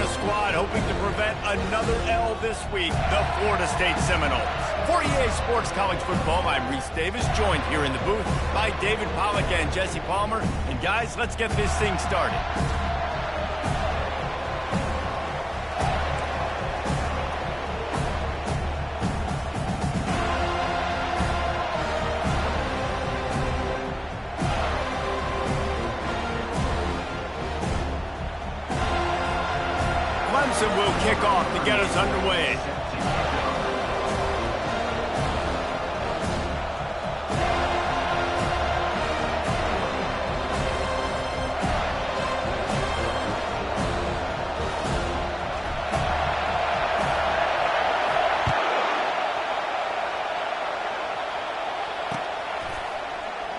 squad hoping to prevent another L this week, the Florida State Seminoles. For EA Sports College Football, I'm Reese Davis, joined here in the booth by David Pollack and Jesse Palmer. And guys, let's get this thing started. Clemson will kick off to get us underway.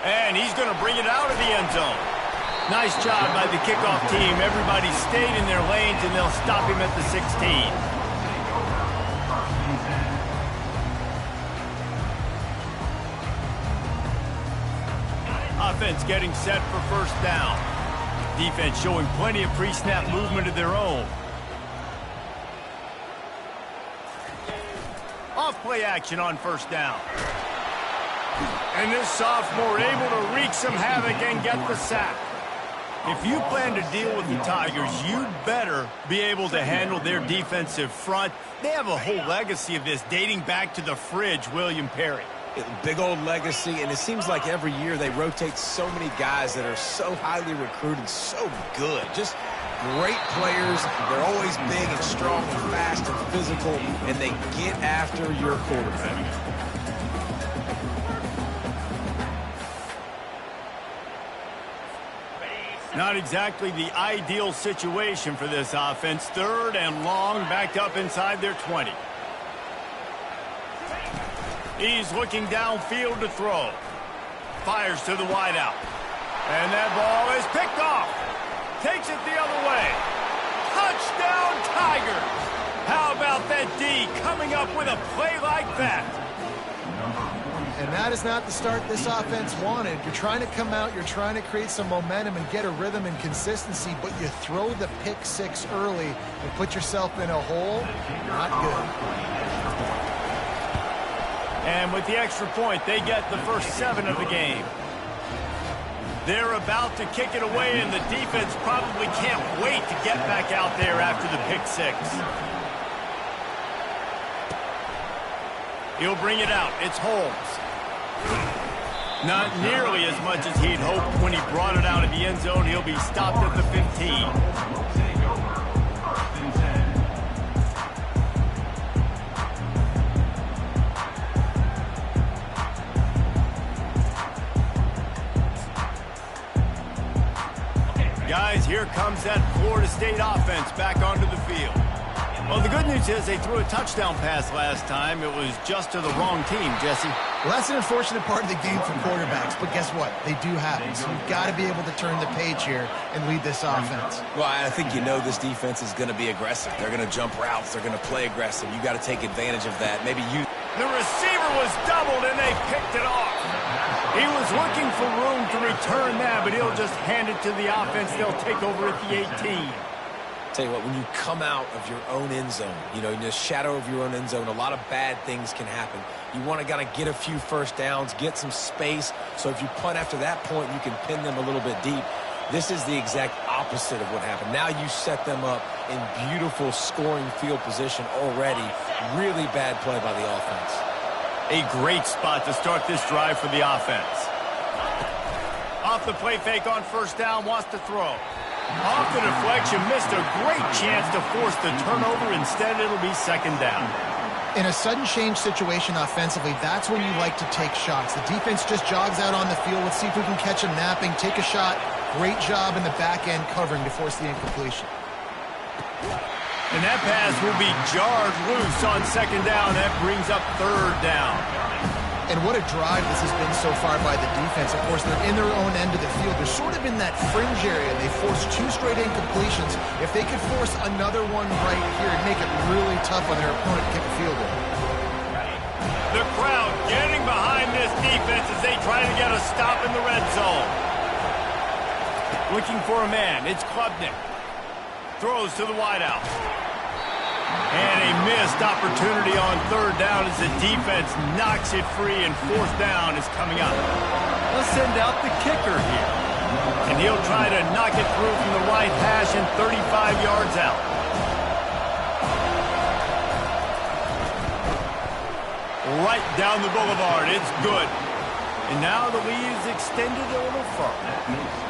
And he's going to bring it out of the end zone. Nice job by the kickoff team. Everybody stayed in their lanes, and they'll stop him at the 16. Offense getting set for first down. Defense showing plenty of pre-snap movement of their own. Off-play action on first down. And this sophomore able to wreak some havoc and get the sack. If you plan to deal with the Tigers, you'd better be able to handle their defensive front. They have a whole legacy of this dating back to the fridge, William Perry. Big old legacy, and it seems like every year they rotate so many guys that are so highly recruited, so good. Just great players. They're always big and strong and fast and physical, and they get after your quarterback. Not exactly the ideal situation for this offense. Third and long, backed up inside their 20. He's looking downfield to throw. Fires to the wideout. And that ball is picked off. Takes it the other way. Touchdown, Tigers! How about that D coming up with a play like that? And that is not the start this offense wanted. You're trying to come out, you're trying to create some momentum and get a rhythm and consistency, but you throw the pick six early and put yourself in a hole. Not good. And with the extra point, they get the first 7 of the game. They're about to kick it away, and the defense probably can't wait to get back out there after the pick six. He'll bring it out. It's Holmes. Not nearly as much as he'd hoped when he brought it out of the end zone. He'll be stopped at the 15. Guys, here comes that Florida State offense back onto the field. Well, the good news is they threw a touchdown pass last time. It was just to the wrong team, Jesse. Well, that's an unfortunate part of the game for quarterbacks, but guess what? They do happen, so you've got to be able to turn the page here and lead this offense. Well, I think you know this defense is going to be aggressive. They're going to jump routes. They're going to play aggressive. You got to take advantage of that. Maybe you... The receiver was doubled, and they picked it off. He was looking for room to return that, but he'll just hand it to the offense. They'll take over at the 18. Tell you what, when you come out of your own end zone, you know, in the shadow of your own end zone, a lot of bad things can happen. You want to kind of get a few first downs, get some space, so if you punt after that point, you can pin them a little bit deep. This is the exact opposite of what happened. Now you set them up in beautiful scoring field position already. Really bad play by the offense. A great spot to start this drive for the offense. Off the play fake on first down, wants to throw. Off the deflection, missed a great chance to force the turnover. Instead, it'll be second down. In a sudden change situation offensively, that's when you like to take shots. The defense just jogs out on the field. Let's see if we can catch him napping, take a shot. Great job in the back end covering to force the incompletion. And that pass will be jarred loose on second down. That brings up third down. And what a drive this has been so far by the defense. Of course, they're in their own end of the field. They're sort of in that fringe area. They forced 2 straight incompletions. If they could force another one right here, it'd make it really tough on their opponent to kick a field goal. The crowd getting behind this defense as they try to get a stop in the red zone. Looking for a man. It's Klubnik. Throws to the wideout. And a missed opportunity on third down as the defense knocks it free, and fourth down is coming up. They'll send out the kicker here. And he'll try to knock it through from the right hash and 35 yards out. Right down the boulevard. It's good. And now the lead is extended a little further.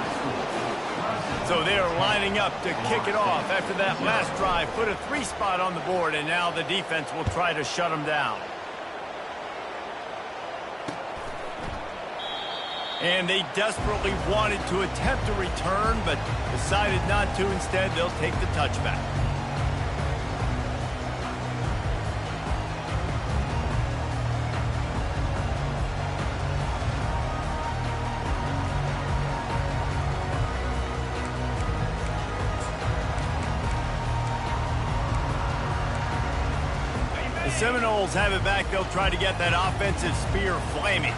So they are lining up to kick it off after that last drive. Put a 3 spot on the board, and now the defense will try to shut them down. And they desperately wanted to attempt a return, but decided not to. Instead, they'll take the touchback. The Seminoles have it back. They'll try to get that offensive spear flaming.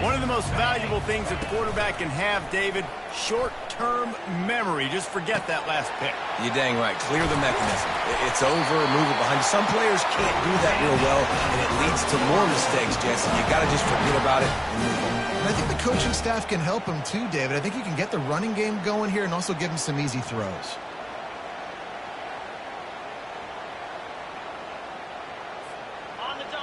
One of the most valuable things a quarterback can have, David, short-term memory. Just forget that last pick. You're dang right. Clear the mechanism. It's over, move it behind you. Some players can't do that real well, and it leads to more mistakes, Jesse. You got to just forget about it and move on. And I think the coaching staff can help him too, David. I think you can get the running game going here and also give him some easy throws.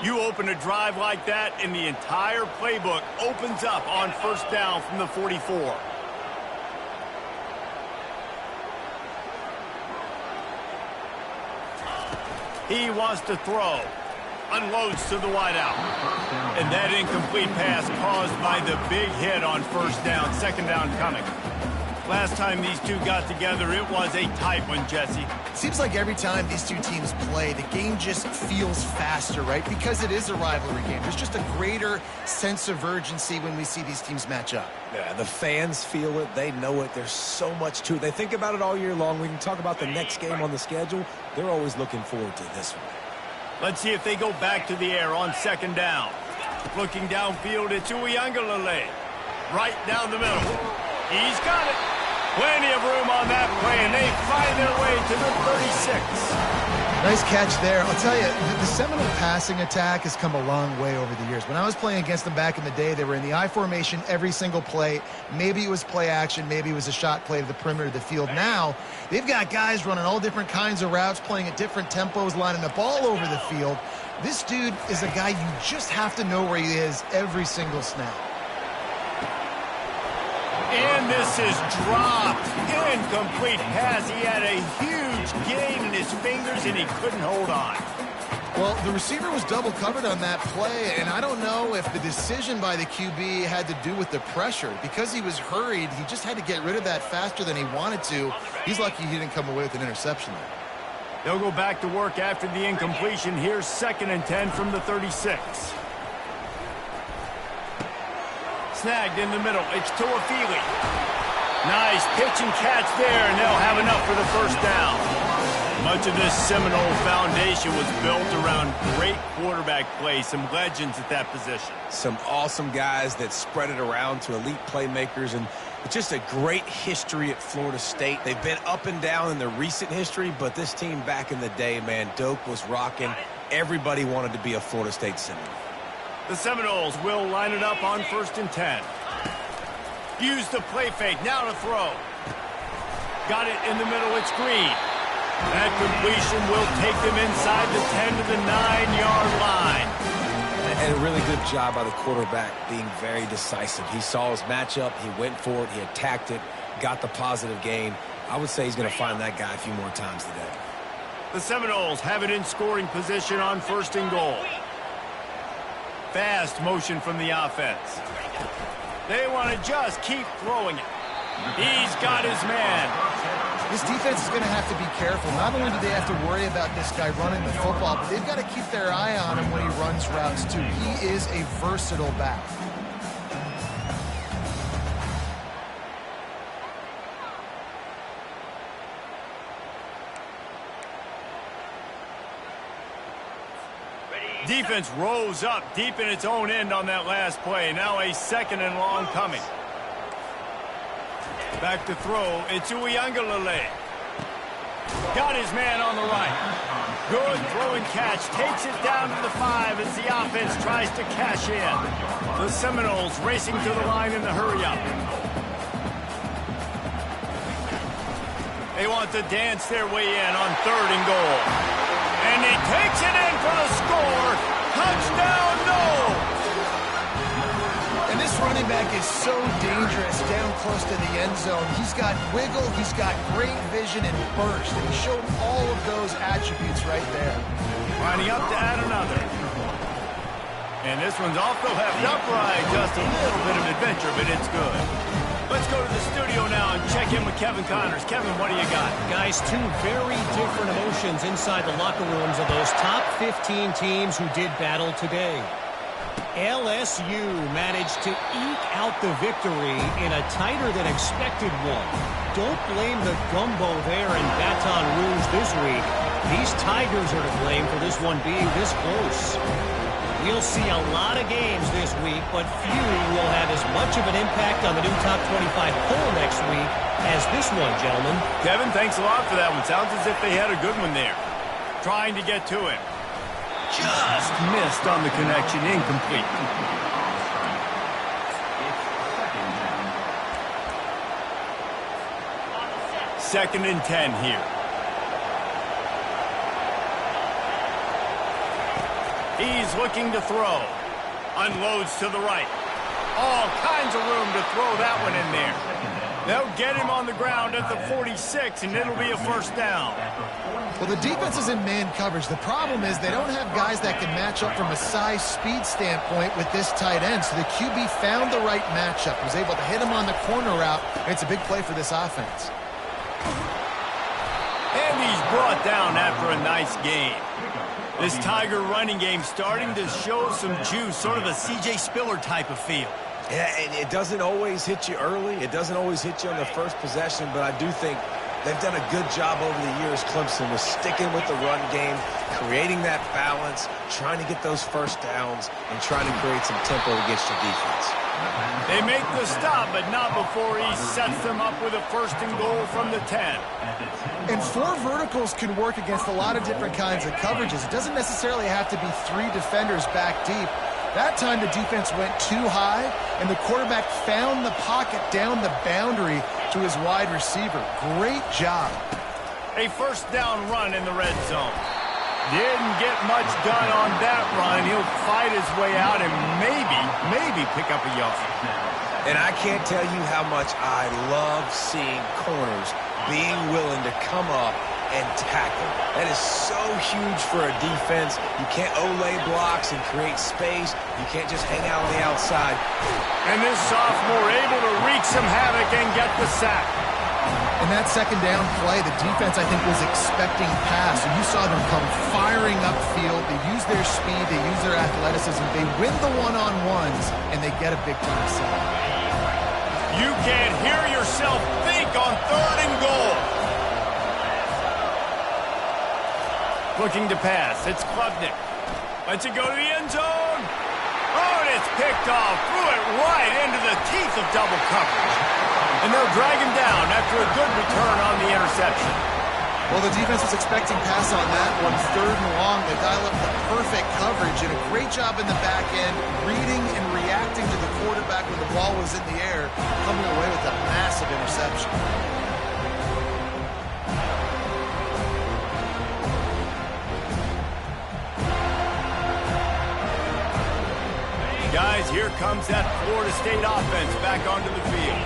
You open a drive like that, and the entire playbook opens up on first down from the 44. He wants to throw. Unloads to the wideout. And that incomplete pass caused by the big hit on first down. Second down coming. Last time these two got together, it was a tight one, Jesse. Seems like every time these two teams play, the game just feels faster, right? Because it is a rivalry game. There's just a greater sense of urgency when we see these teams match up. Yeah, the fans feel it. They know it. There's so much to it. They think about it all year long. We can talk about the next game on the schedule. They're always looking forward to this one. Let's see if they go back to the air on second down. Looking downfield, it's Uiagalelei. Right down the middle. He's got it. Plenty of room on that play, and they find their way to the 36. Nice catch there. I'll tell you, the Seminole passing attack has come a long way over the years. When I was playing against them back in the day, they were in the I formation every single play. Maybe it was play action. Maybe it was a shot play to the perimeter of the field. Now, they've got guys running all different kinds of routes, playing at different tempos, lining up all over the field. This dude is a guy you just have to know where he is every single snap. And this is dropped. Incomplete pass. He had a huge gain in his fingers, and he couldn't hold on. Well, the receiver was double covered on that play, and I don't know if the decision by the QB had to do with the pressure. Because he was hurried, he just had to get rid of that faster than he wanted to. He's lucky he didn't come away with an interception there. They'll go back to work after the incompletion. Here's 2nd and 10 from the 36. Snagged in the middle. It's Tuafili. Nice pitch and catch there, and they'll have enough for the first down. Much of this Seminole foundation was built around great quarterback play, some legends at that position. Some awesome guys that spread it around to elite playmakers, and just a great history at Florida State. They've been up and down in their recent history, but this team back in the day, man, Doak was rocking. Everybody wanted to be a Florida State Seminole. The Seminoles will line it up on 1st and 10. Use the play fake. Now to throw. Got it in the middle. It's Green. That completion will take them inside the 10 to the 9-yard line. And a really good job by the quarterback being very decisive. He saw his matchup. He went for it. He attacked it. Got the positive gain. I would say he's going to find that guy a few more times today. The Seminoles have it in scoring position on 1st and goal. Fast motion from the offense. They want to just keep throwing it. He's got his man. This defense is going to have to be careful. Not only do they have to worry about this guy running the football, but they've got to keep their eye on him when he runs routes too. He is a versatile back. Defense rose up deep in its own end on that last play. Now a 2nd and long coming. Back to throw. It's Uiagalelei. Got his man on the right. Good throw and catch. Takes it down to the 5 as the offense tries to cash in. The Seminoles racing to the line in the hurry-up. They want to dance their way in on 3rd and goal. And he takes it in for the score. Touchdown, Novo! And this running back is so dangerous down close to the end zone. He's got wiggle, he's got great vision and burst, and he showed all of those attributes right there. Lining up to add another. And this one's off the left upright. Just a little bit of adventure, but it's good. Let's go to the studio now and check in with Kevin Connors. Kevin, what do you got? Guys, two very different emotions inside the locker rooms of those top 15 teams who did battle today. LSU managed to eke out the victory in a tighter than expected one. Don't blame the gumbo there in Baton Rouge this week. These Tigers are to blame for this one being this close. We'll see a lot of games this week, but few will have as much of an impact on the new top 25 poll next week as this one, gentlemen. Kevin, thanks a lot for that one. Sounds as if they had a good one there. Trying to get to him. Just missed on the connection. Incomplete. Second and 10 here. He's looking to throw. Unloads to the right. All kinds of room to throw that one in there. They'll get him on the ground at the 46, and it'll be a first down. Well, the defense is in man coverage. The problem is they don't have guys that can match up from a size speed standpoint with this tight end. So the QB found the right matchup, was able to hit him on the corner route. It's a big play for this offense. And he's brought down after a nice game. This Tiger running game starting to show some juice, sort of a C.J. Spiller type of feel. Yeah, and it doesn't always hit you early. It doesn't always hit you on the first possession, but I do think they've done a good job over the years, Clemson, with sticking with the run game, creating that balance, trying to get those first downs, and trying to create some tempo against your defense. They make the stop, but not before he sets them up with a 1st and goal from the 10. And 4 verticals can work against a lot of different kinds of coverages. It doesn't necessarily have to be 3 defenders back deep. That time the defense went too high, and the quarterback found the pocket down the boundary to his wide receiver. Great job. A 1st down run in the red zone. Didn't get much done on that run. He'll fight his way out and maybe pick up a yard. And I can't tell you how much I love seeing corners being willing to come up and tackle. That is so huge for a defense. You can't olay blocks and create space. You can't just hang out on the outside. And this sophomore able to wreak some havoc and get the sack. In that 2nd down play, the defense, I think, was expecting pass. And you saw them come firing upfield. They use their speed. They use their athleticism. They win the one-on-ones, and they get a big-time sack. You can't hear yourself think on 3rd and goal. Looking to pass. It's Klubnik. Lets it go to the end zone. Oh, and it's picked off. Threw it right into the teeth of double coverage. And they'll drag him down after a good return on the interception. Well, the defense was expecting pass on that one. 3rd and long. They dial up the perfect coverage and a great job in the back end, reading and reacting to the quarterback when the ball was in the air, coming away with a massive interception. Guys, here comes that Florida State offense back onto the field.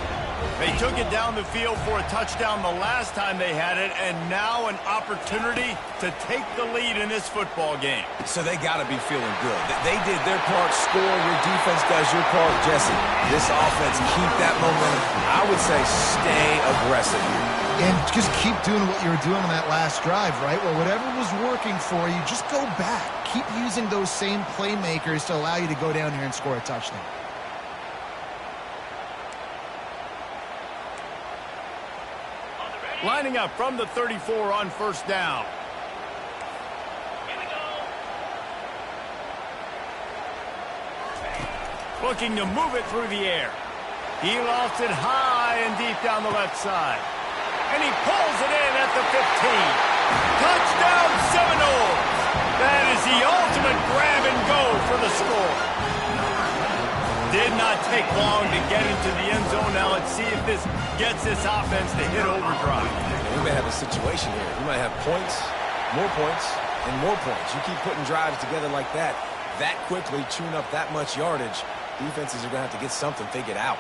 They took it down the field for a touchdown the last time they had it, and now an opportunity to take the lead in this football game. So they got to be feeling good. They did their part, score. Your defense does your part, Jesse. This offense, keep that momentum. I would say stay aggressive here. And just keep doing what you were doing on that last drive, right? Well, whatever was working for you, just go back. Keep using those same playmakers to allow you to go down here and score a touchdown. Lining up from the 34 on 1st down. Looking to move it through the air. He lost it high and deep down the left side. And he pulls it in at the 15. take long to get into the end zone. Now let's see if this gets this offense to hit overdrive. We may have a situation here. We might have points, and more points. You keep putting drives together like that quickly, chewing up that much yardage, defenses are going to have to get something figured out.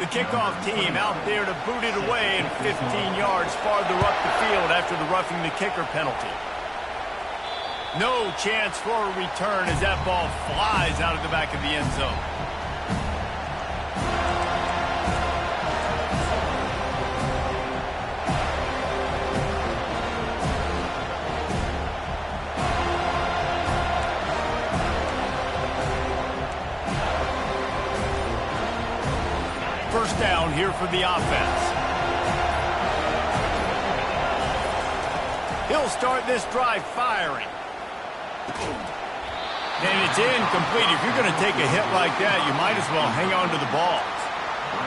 The kickoff team out there to boot it away, and 15 yards farther up the field after the roughing the kicker penalty. No chance for a return as that ball flies out of the back of the end zone. First down here for the offense. He'll start this drive firing. And it's incomplete. If you're going to take a hit like that, you might as well hang on to the ball.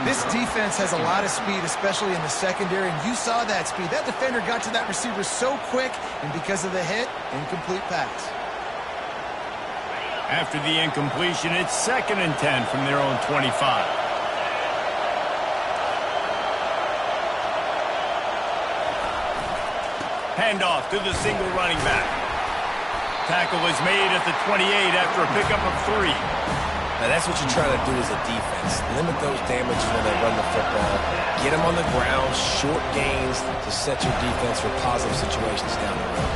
This defense has a lot of speed, especially in the secondary, and you saw that speed. That defender got to that receiver so quick, and because of the hit, incomplete pass. After the incompletion, it's 2nd and 10 from their own 25. Handoff to the single running back. Tackle is made at the 28 after a pickup of 3. Now that's what you're trying to do as a defense. Limit those damages when they run the football. Get them on the ground, short gains to set your defense for positive situations down the road.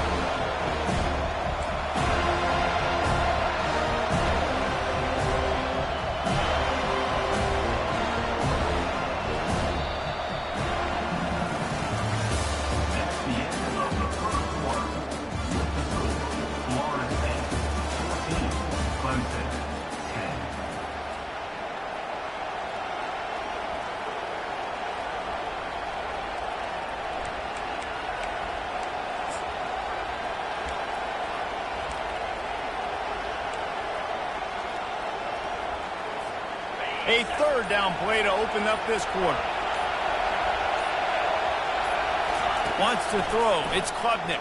A 3rd down play to open up this quarter. Wants to throw. It's Klubnik.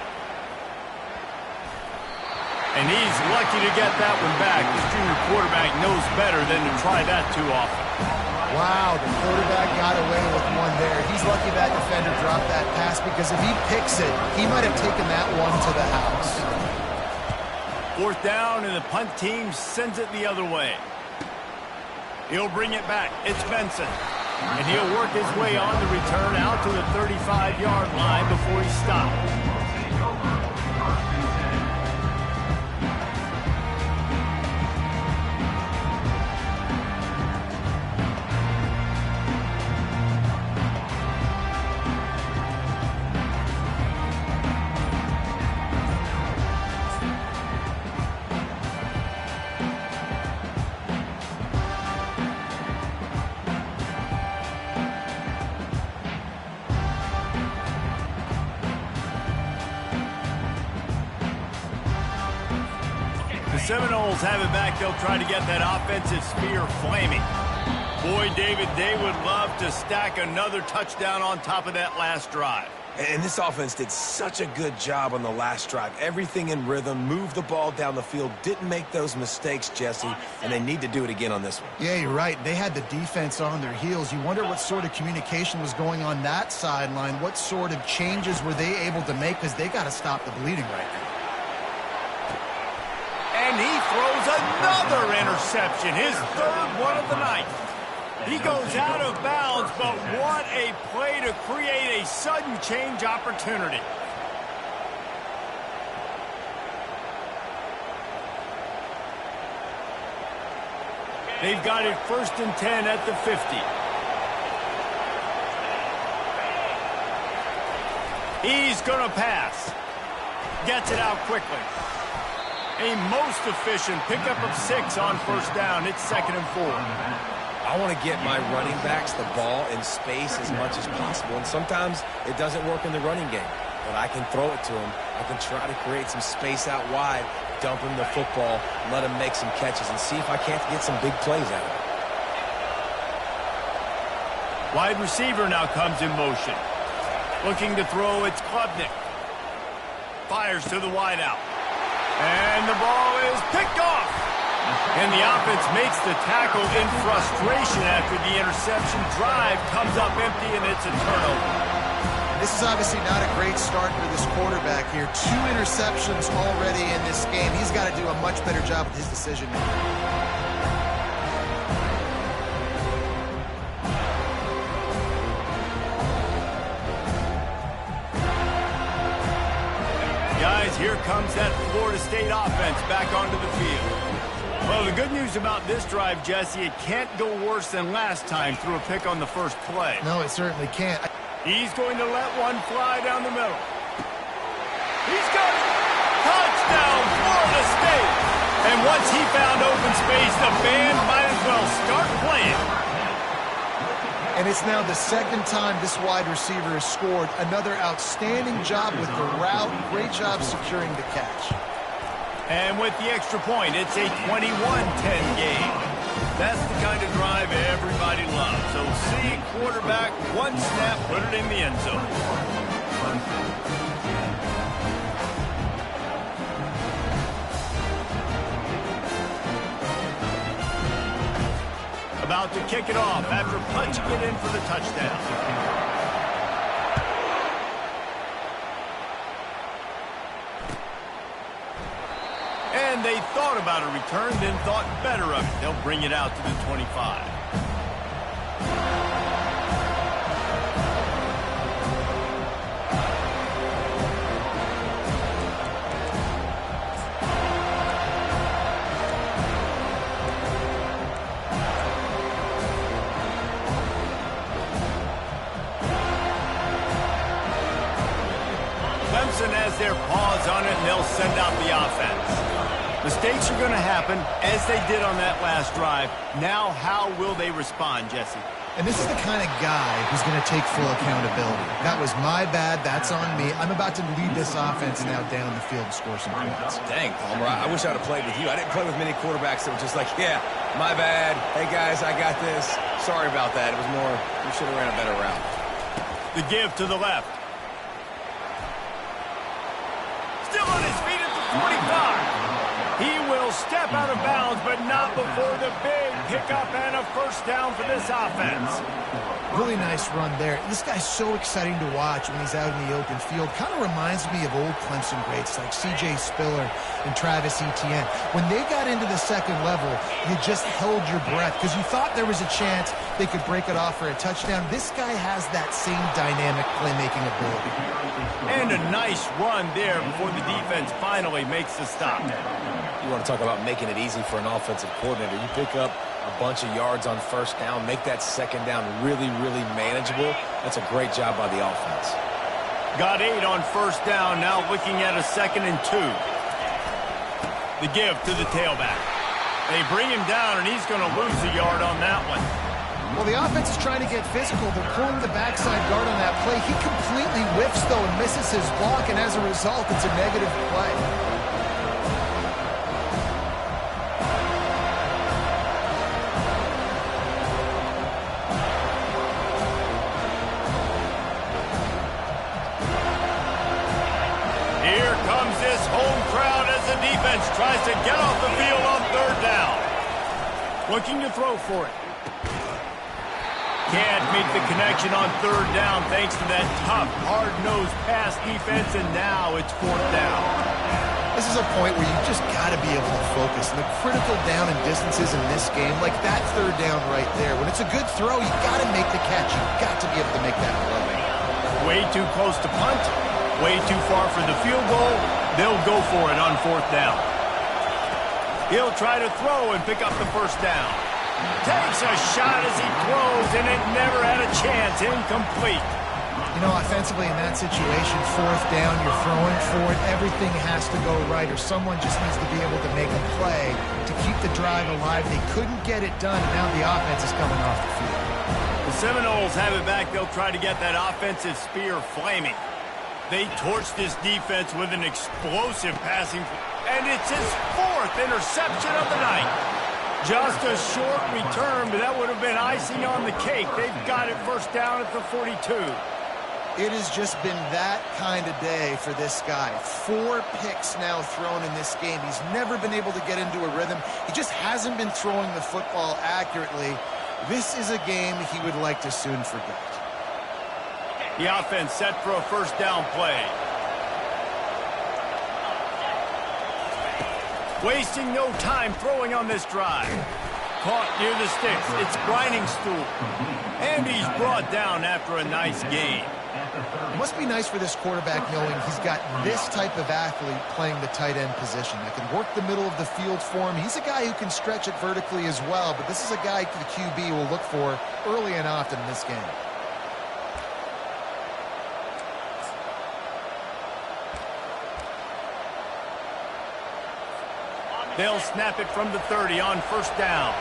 And he's lucky to get that one back. This junior quarterback knows better than to try that too often. Wow, the quarterback got away with one there. He's lucky that defender dropped that pass because if he picks it, he might have taken that one to the house. 4th down, and the punt team sends it the other way. He'll bring it back. It's Benson. And he'll work his way on the return out to the 35-yard line before he stops. Seminoles have it back. They'll try to get that offensive spear flaming. Boy, David, they would love to stack another touchdown on top of that last drive. And this offense did such a good job on the last drive. Everything in rhythm, moved the ball down the field, didn't make those mistakes, Jesse, and they need to do it again on this one. Yeah, you're right. They had the defense on their heels. You wonder what sort of communication was going on that sideline. What sort of changes were they able to make, because they got to stop the bleeding right now. And he throws another interception, his 3rd one of the night. He goes out of bounds, but what a play to create a sudden change opportunity. They've got it 1st and 10 at the 50. He's going to pass. Gets it out quickly. A most efficient pickup of 6 on 1st down. It's 2nd and 4. I want to get my running backs the ball in space as much as possible. And sometimes it doesn't work in the running game. But I can throw it to them. I can try to create some space out wide, dump him the football, let him make some catches, and see if I can't get some big plays out of it. Wide receiver now comes in motion. Looking to throw, it's Klubnik. Fires to the wideout. And the ball is picked off. And the offense makes the tackle in frustration after the interception. Drive comes up empty, and it's a turnover. This is obviously not a great start for this quarterback here. 2 interceptions already in this game. He's got to do a much better job with his decision making. Guys, here comes that Florida State offense back onto the field. Well, the good news about this drive, Jesse, it can't go worse than last time through a pick on the first play. No, it certainly can't. He's going to let one fly down the middle. He's got it! Touchdown, Florida State! And once he found open space, the band might as well start playing. And it's now the second time this wide receiver has scored. Another outstanding job with the route. Great job securing the catch. And with the extra point, it's a 21-10 game. That's the kind of drive everybody loves. So see quarterback, one snap, put it in the end zone. About to kick it off after punching it in for the touchdown. And they thought about a return, then thought better of it. They'll bring it out to the 25. Clemson has their paws on it, and they'll send out the offense. Mistakes are going to happen, as they did on that last drive. Now, how will they respond, Jesse? And this is the kind of guy who's going to take full accountability. That was my bad. That's on me. I'm about to lead this offense now down the field and score some points. Dang, Palmer, I wish I'd have played with you. I didn't play with many quarterbacks that were just like, yeah, my bad. Hey, guys, I got this. Sorry about that. It was more, we should have ran a better route. The give to the left. Still on his feet at the 45. He will step out of bounds, but not before the big pickup and a first down for this offense. Really nice run there. This guy's so exciting to watch when he's out in the open field. Kind of reminds me of old Clemson greats like C.J. Spiller and Travis Etienne. When they got into the second level, you just held your breath because you thought there was a chance they could break it off for a touchdown. This guy has that same dynamic playmaking ability. And a nice run there before the defense finally makes the stop. You want to talk about making it easy for an offensive coordinator. You pick up a bunch of yards on first down, make that second down really, really manageable. That's a great job by the offense. Got 8 on first down, now looking at a 2nd and 2. The give to the tailback. They bring him down, and he's going to lose a yard on that one. Well, the offense is trying to get physical. They're pulling the backside guard on that play. He completely whiffs, though, and misses his block, and as a result, it's a negative play. Here comes this home crowd as the defense tries to get off the field on third down. Looking to throw for it. Can't make the connection on third down thanks to that tough, hard-nosed pass defense, and now it's fourth down. This is a point where you just got to be able to focus. And the critical down and distances in this game, like that third down right there, when it's a good throw, you got to make the catch. You've got to be able to make that play. Way too close to punt, way too far for the field goal. They'll go for it on fourth down. He'll try to throw and pick up the first down. Takes a shot as he throws, and it never had a chance. Incomplete. You know, offensively in that situation, fourth down, you're throwing for it. Everything has to go right, or someone just needs to be able to make a play to keep the drive alive. They couldn't get it done, and now the offense is coming off the field. The Seminoles have it back. They'll try to get that offensive spear flaming. They torched this defense with an explosive passing, and it's his 4th interception of the night. Just a short return, but that would have been icing on the cake. They've got it first down at the 42. It has just been that kind of day for this guy. 4 picks now thrown in this game. He's never been able to get into a rhythm. He just hasn't been throwing the football accurately. This is a game he would like to soon forget. The offense set for a first down play. Wasting no time throwing on this drive. Caught near the sticks. It's grinding stool. And he's brought down after a nice gain. It must be nice for this quarterback knowing he's got this type of athlete playing the tight end position that can work the middle of the field for him. He's a guy who can stretch it vertically as well, but this is a guy the QB will look for early and often in this game. They'll snap it from the 30 on first down.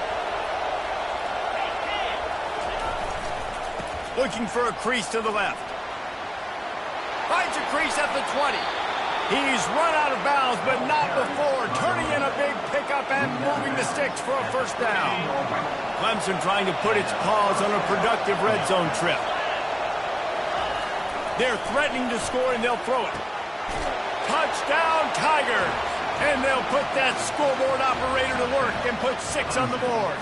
Looking for a crease to the left. Finds a crease at the 20. He's run out of bounds, but not before turning in a big pickup and moving the sticks for a first down. Clemson trying to put its paws on a productive red zone trip. They're threatening to score, and they'll throw it. Touchdown, Tigers! And they'll put that scoreboard operator to work and put 6 on the board.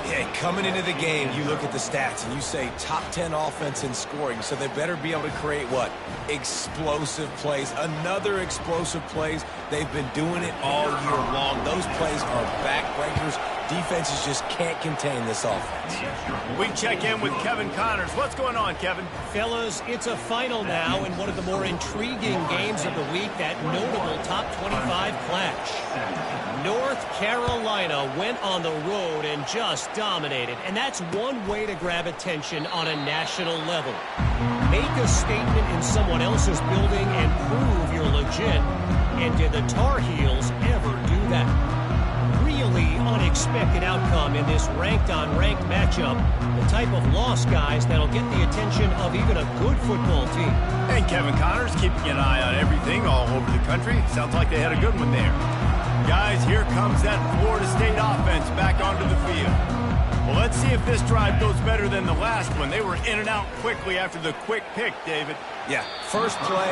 Yeah, coming into the game, you look at the stats and you say top 10 offense in scoring, so they better be able to create what? Explosive plays. Another explosive plays. They've been doing it all year long. Those plays are backbreakers. Defenses just can't contain this offense. We check in with Kevin Connors. What's going on, Kevin? Fellas, it's a final now in one of the more intriguing games of the week, that notable top 25 clash. North Carolina went on the road and just dominated, and that's one way to grab attention on a national level. Make a statement in someone else's building and prove you're legit. And did the Tar Heels ever do that? Really unexpected outcome in this ranked-on-ranked matchup. The type of loss, guys, that'll get the attention of even a good football team. And Kevin Connors keeping an eye on everything all over the country. Sounds like they had a good one there. Guys, here comes that Florida State offense back onto the field. Well, let's see if this drive goes better than the last one. They were in and out quickly after the quick pick, David. Yeah, first play,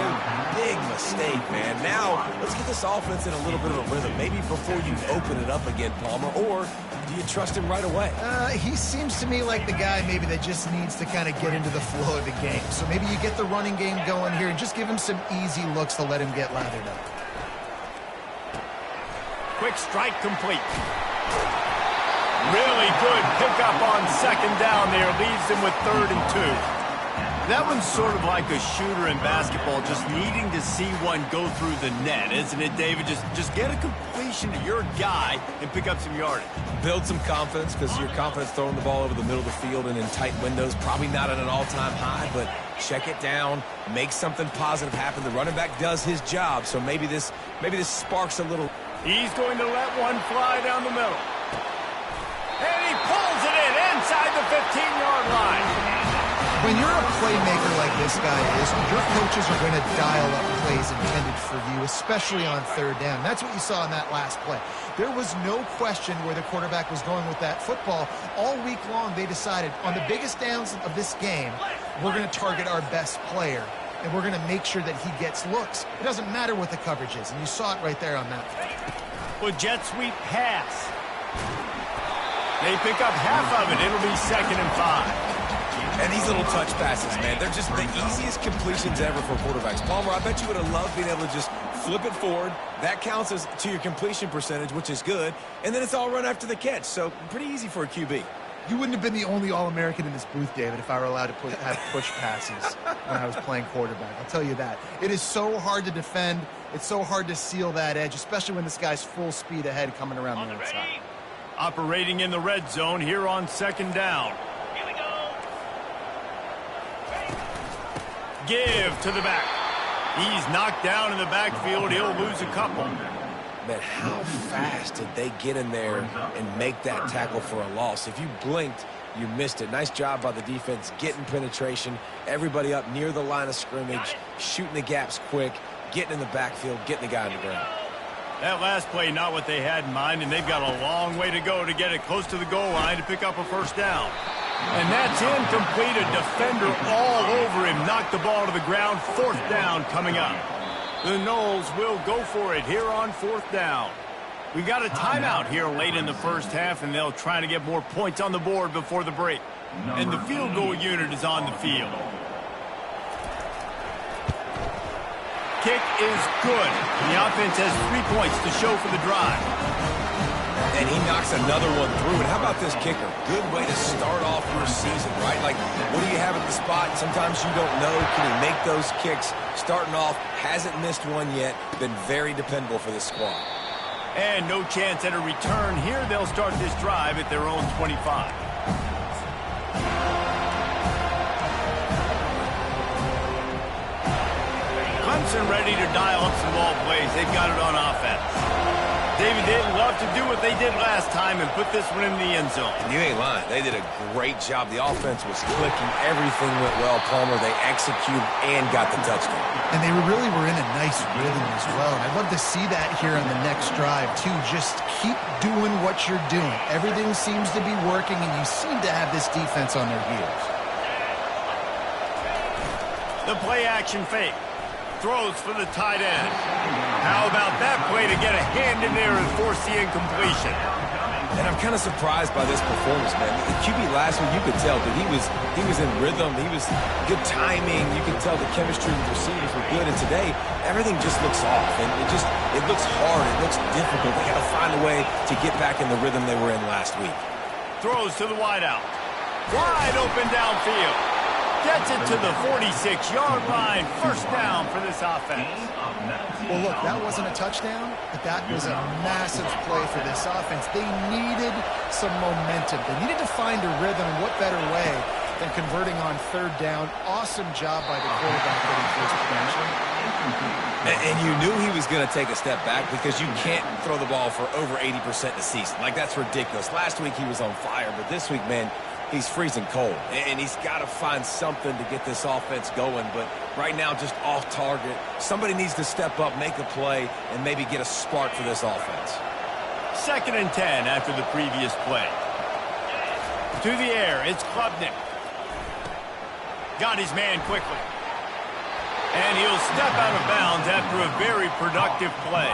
big mistake, man. Now, let's get this offense in a little bit of a rhythm. Maybe before you open it up again, Palmer, or do you trust him right away? He seems to me like the guy maybe that just needs to kind of get into the flow of the game. So maybe you get the running game going here and just give him some easy looks to let him get lathered up. Quick strike complete. Really good pickup on second down there. Leaves them with 3rd and 2. That one's sort of like a shooter in basketball, just needing to see one go through the net, isn't it, David? Just get a completion to your guy and pick up some yardage. Build some confidence, because your confidence throwing the ball over the middle of the field and in tight windows, probably not at an all-time high, but check it down, make something positive happen. The running back does his job, so maybe this sparks a little. He's going to let one fly down the middle. And he pulls it in inside the 15-yard line. When you're a playmaker like this guy is, your coaches are going to dial up plays intended for you, especially on 3rd down. That's what you saw in that last play. There was no question where the quarterback was going with that football. All week long, they decided on the biggest downs of this game, we're going to target our best player, and we're going to make sure that he gets looks. It doesn't matter what the coverage is, and you saw it right there on that play. Well, jet sweep pass. They pick up half of it. It'll be 2nd and 5. And these little touch passes, man, they're just the easiest completions ever for quarterbacks. Palmer, I bet you would have loved being able to just flip it forward. That counts as to your completion percentage, which is good. And then it's all run after the catch. So pretty easy for a QB. You wouldn't have been the only All-American in this booth, David, if I were allowed to have push passes when I was playing quarterback. I'll tell you that. It is so hard to defend. It's so hard to seal that edge, especially when this guy's full speed ahead coming around the outside. Operating in the red zone here on 2nd down. Here we go. Give to the back. He's knocked down in the backfield. He'll lose a couple. Man, how fast did they get in there and make that tackle for a loss? If you blinked, you missed it. Nice job by the defense getting penetration. Everybody up near the line of scrimmage, shooting the gaps quick, getting in the backfield, getting the guy on the ground. That last play, not what they had in mind, and they've got a long way to go to get it close to the goal line to pick up a first down. And that's incomplete. A defender all over him. Knocked the ball to the ground. 4th down coming up. The Noles will go for it here on 4th down. We got a timeout here late in the first half, and they'll try to get more points on the board before the break. And the field goal unit is on the field. Kick is good. The offense has 3 points to show for the drive. And he knocks another one through. And how about this kicker? Good way to start off your season, right? Like, what do you have at the spot? Sometimes you don't know. Can he make those kicks? Starting off, hasn't missed one yet. Been very dependable for this squad. And no chance at a return here. They'll start this drive at their own 25. Clemson ready to dial up some ball plays. They've got it on offense. David, they'd love to do what they did last time and put this one in the end zone. You ain't lying. They did a great job. The offense was clicking. Everything went well, Palmer. They executed and got the touchdown. And they really were in a nice rhythm as well. And I'd love to see that here on the next drive, too. Just keep doing what you're doing. Everything seems to be working, and you seem to have this defense on their heels. The play-action fake. Throws for the tight end. How about that play to get a hand in there and force the incompletion? And I'm kind of surprised by this performance, man. The QB last week, you could tell that he was in rhythm. He was good timing. You could tell the chemistry with the receivers were good. And today, everything just looks off. And it looks hard. It looks difficult. They got to find a way to get back in the rhythm they were in last week. Throws to the wideout. Wide open downfield. Gets it to the 46-yard line. 1st down for this offense. Well, look, that wasn't a touchdown, but that was a massive play for this offense. They needed some momentum. They needed to find a rhythm, and what better way than converting on 3rd down. Awesome job by the quarterback getting towards the potential. And you knew he was going to take a step back because you can't throw the ball for over 80% a season. Like, that's ridiculous. Last week he was on fire, but this week, man, he's freezing cold, and he's got to find something to get this offense going. But right now, just off target. Somebody needs to step up, make a play, and maybe get a spark for this offense. 2nd and 10 after the previous play. To the air, it's Klubnik. Got his man quickly. And he'll step out of bounds after a very productive play.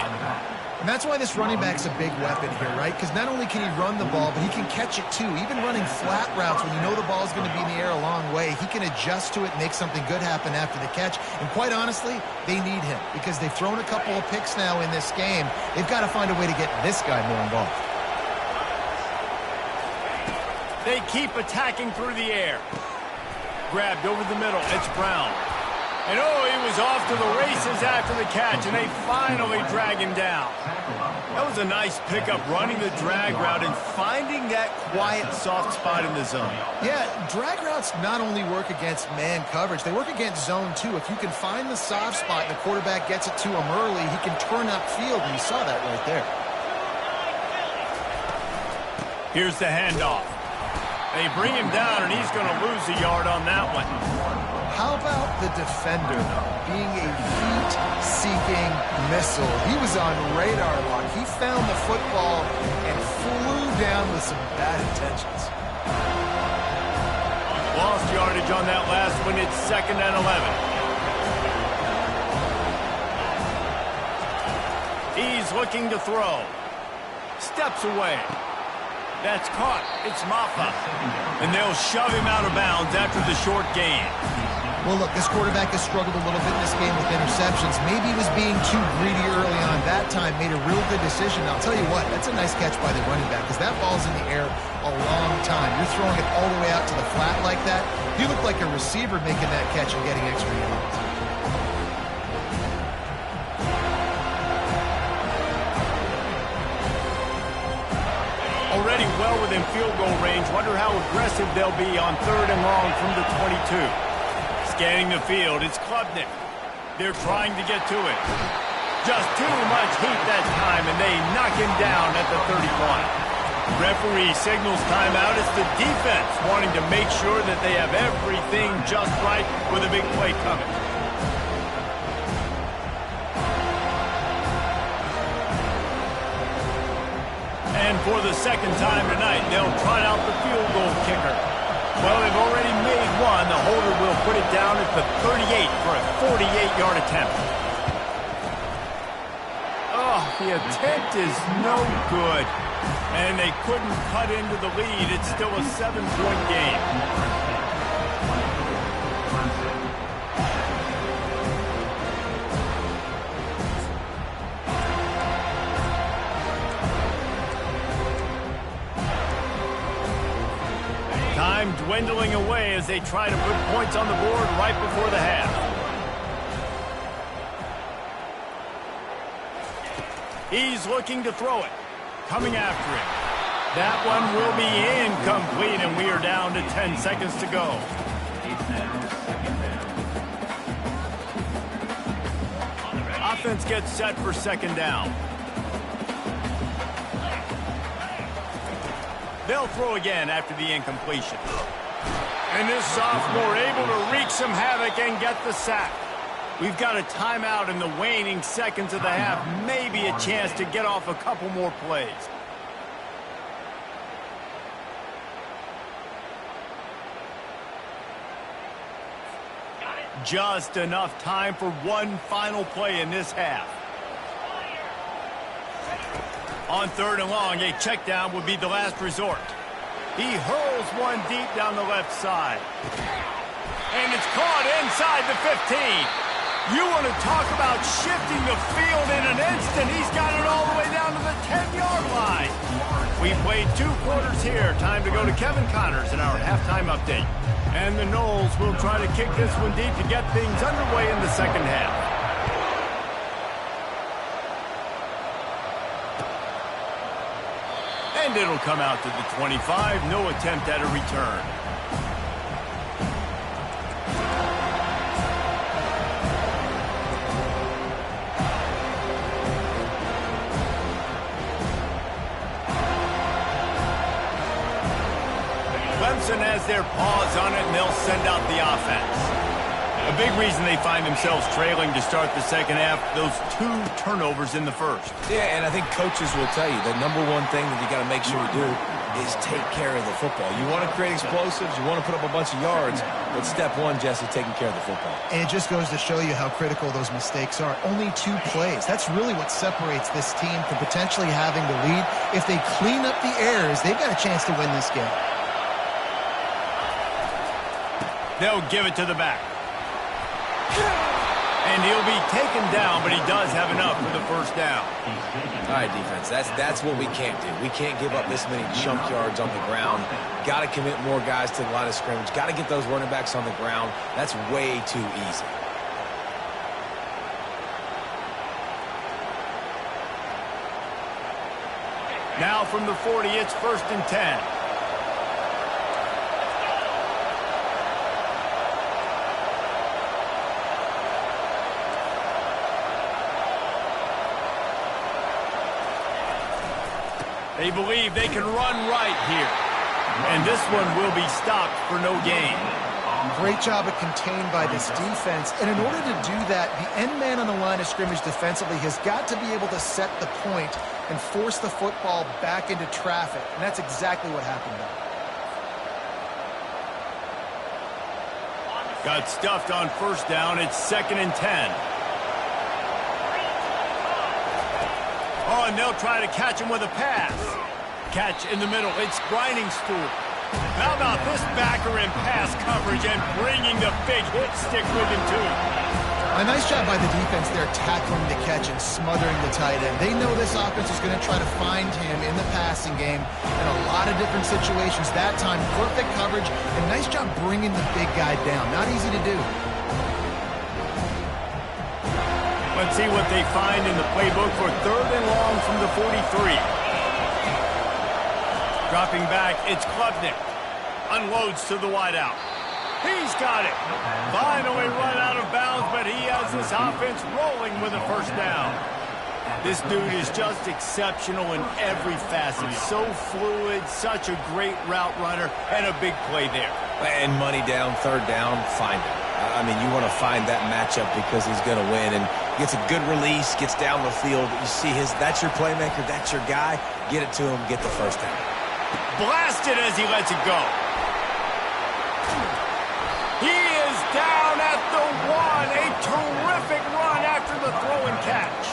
And that's why this running back's a big weapon here, right? Because not only can he run the ball, but he can catch it too. Even running flat routes when you know the ball's going to be in the air a long way, he can adjust to it and make something good happen after the catch. And quite honestly, they need him because they've thrown a couple of picks now in this game. They've got to find a way to get this guy more involved. They keep attacking through the air. Grabbed over the middle. It's Brown. And oh, he was off to the races after the catch, and they finally drag him down. That was a nice pickup, running the drag route and finding that quiet, soft spot in the zone. Yeah, drag routes not only work against man coverage, they work against zone too. If you can find the soft spot and the quarterback gets it to him early, he can turn upfield, and you saw that right there. Here's the handoff. They bring him down, and he's going to lose a yard on that one. How about the defender being a heat-seeking missile? He was on radar lock. He found the football and flew down with some bad intentions. Lost yardage on that last one. It's 2nd and 11. He's looking to throw. Steps away. That's caught. It's Maffa. And they'll shove him out of bounds after the short gain. Well, look, this quarterback has struggled a little bit in this game with interceptions. Maybe he was being too greedy early on. That time made a real good decision. I'll tell you what, that's a nice catch by the running back because that ball's in the air a long time. You're throwing it all the way out to the flat like that. You look like a receiver making that catch and getting extra yards. Already well within field goal range. Wonder how aggressive they'll be on 3rd and long from the 22. Scanning the field, it's Klubnik. They're trying to get to it. Just too much heat that time, and they knock him down at the 31. Referee signals timeout. It's the defense wanting to make sure that they have everything just right with a big play coming. And for the 2nd time tonight, they'll try out the field goal kicker. Well, they've already made one. The holder will put it down at the 38 for a 48-yard attempt. Oh, the attempt is no good. And they couldn't cut into the lead. It's still a 7-point game. Time dwindling away as they try to put points on the board right before the half. He's looking to throw it. Coming after it. That one will be incomplete, and we are down to 10 seconds to go. Offense gets set for second down. They'll throw again after the incompletion. And this sophomore able to wreak some havoc and get the sack. We've got a timeout in the waning seconds of the half. Maybe a chance to get off a couple more plays. Just enough time for one final play in this half. On third and long, a check down would be the last resort. He hurls one deep down the left side. And it's caught inside the 15. You want to talk about shifting the field in an instant. He's got it all the way down to the 10-yard line. We played 2 quarters here. Time to go to Kevin Connors in our halftime update. And the Noles will try to kick this one deep to get things underway in the second half. And it'll come out to the 25. No attempt at a return. Clemson has their paws on it, and they'll send out the offense. A big reason they find themselves trailing to start the second half, those 2 turnovers in the first. Yeah, and I think coaches will tell you the number one thing that you got to make sure you do is take care of the football. You want to create explosives, you want to put up a bunch of yards, but step one, Jesse, taking care of the football. And it just goes to show you how critical those mistakes are. Only 2 plays. That's really what separates this team from potentially having the lead. If they clean up the errors, they've got a chance to win this game. They'll give it to the back. And he'll be taken down, but he does have enough for the first down. All right, defense, that's what we can't do. We can't give up this many junk yards on the ground. Got to commit more guys to the line of scrimmage. Got to get those running backs on the ground. That's way too easy. Now from the 40, it's 1st and 10. They believe they can run right here. And this one will be stopped for no gain. Great job of contained by this defense. And in order to do that, the end man on the line of scrimmage defensively has got to be able to set the point and force the football back into traffic. And that's exactly what happened there. Got stuffed on first down. It's 2nd and 10. Oh, and they'll try to catch him with a pass. Catch in the middle. It's Grinding Stool. How about this backer in pass coverage and bringing the big hit stick with him, too? A nice job by the defense there tackling the catch and smothering the tight end. They know this offense is going to try to find him in the passing game in a lot of different situations. That time, perfect coverage and nice job bringing the big guy down. Not easy to do. Let's see what they find in the playbook for 3rd and long from the 43. Dropping back, it's Klubnik. Unloads to the wideout. He's got it. Finally run out of bounds, but he has this offense rolling with a first down. This dude is just exceptional in every facet. So fluid, such a great route runner, and a big play there. And money down, 3rd down, find him. I mean, you want to find that matchup because he's going to win. And gets a good release, gets down the field. You see that's your playmaker, that's your guy. Get it to him, get the first down. Blasted as he lets it go. terrific run after the throw and catch.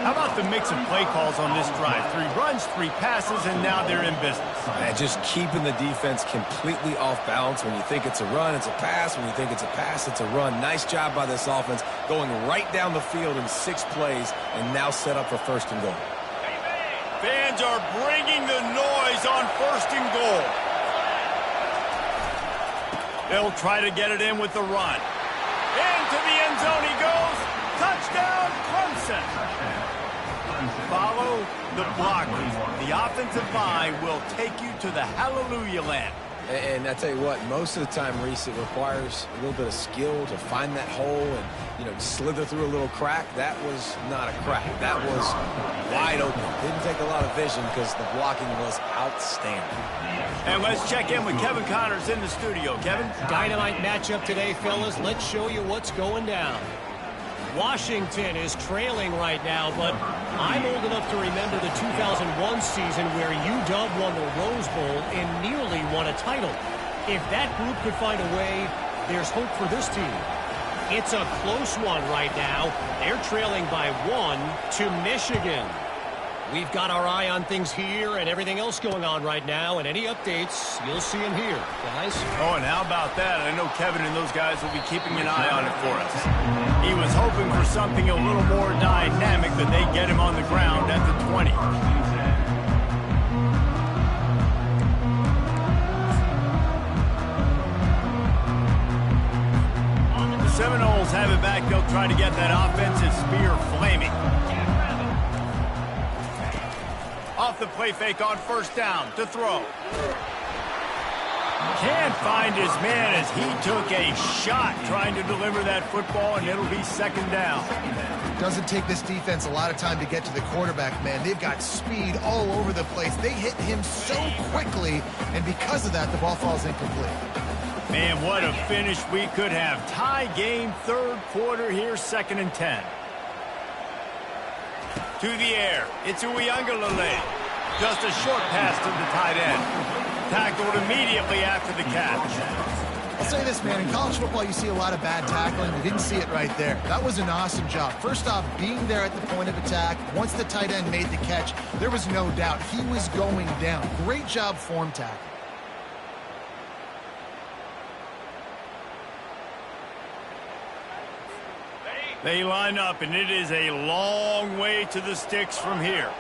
How about the mix of play calls on this drive? 3 runs, 3 passes, and now they're in business. Man, just keeping the defense completely off balance. When you think it's a run, it's a pass. When you think it's a pass, it's a run. Nice job by this offense, going right down the field in 6 plays, and now set up for 1st and goal. Fans are bringing the noise on 1st and goal. They'll try to get it in with the run. Into the end zone he goes. Touchdown, Clemson. Follow the blockers. The offensive line will take you to the hallelujah land. And I tell you what, most of the time, Reese, it requires a little bit of skill to find that hole and, slither through a little crack. That was not a crack. That was wide open. Didn't take a lot of vision because the blocking was outstanding. And let's check in with Kevin Connors in the studio. Kevin? Dynamite matchup today, fellas. Let's show you what's going down. Washington is trailing right now, but I'm old enough to remember the 2001 season where UW won the Rose Bowl and nearly won a title. If that group could find a way, there's hope for this team. It's a close one right now. They're trailing by 1 to Michigan. We've got our eye on things here and everything else going on right now, and any updates, you'll see them here, guys. Oh, and how about that? I know Kevin and those guys will be keeping an eye on it for us. He was hoping for something a little more dynamic, but they get him on the ground at the 20. The Seminoles have it back. They'll try to get that offensive spear flaming. Off the play fake on 1st down to throw. Can't find his man as he took a shot trying to deliver that football, and it'll be 2nd down. Doesn't take this defense a lot of time to get to the quarterback, man. They've got speed all over the place. They hit him so quickly, and because of that, the ball falls incomplete. Man, what a finish we could have. Tie game, 3rd quarter here, 2nd and 10. To the air, it's Uiagalelei. Just a short pass to the tight end. Tackled immediately after the catch. I'll say this, man. In college football, you see a lot of bad tackling. We didn't see it right there. That was an awesome job. First off, being there at the point of attack. Once the tight end made the catch, there was no doubt he was going down. Great job form tackle. They line up, and it is a long way to the sticks from here.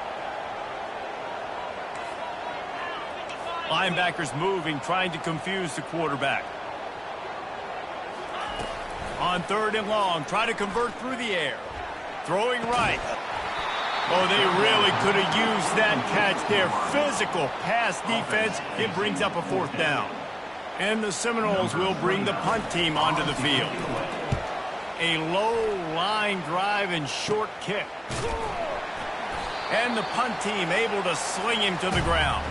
Linebackers moving, trying to confuse the quarterback. On 3rd and long, try to convert through the air. Throwing right. Oh, they really could have used that catch there. Physical pass defense. It brings up a 4th down. And the Seminoles will bring the punt team onto the field. A low line drive and short kick. And the punt team able to sling him to the ground.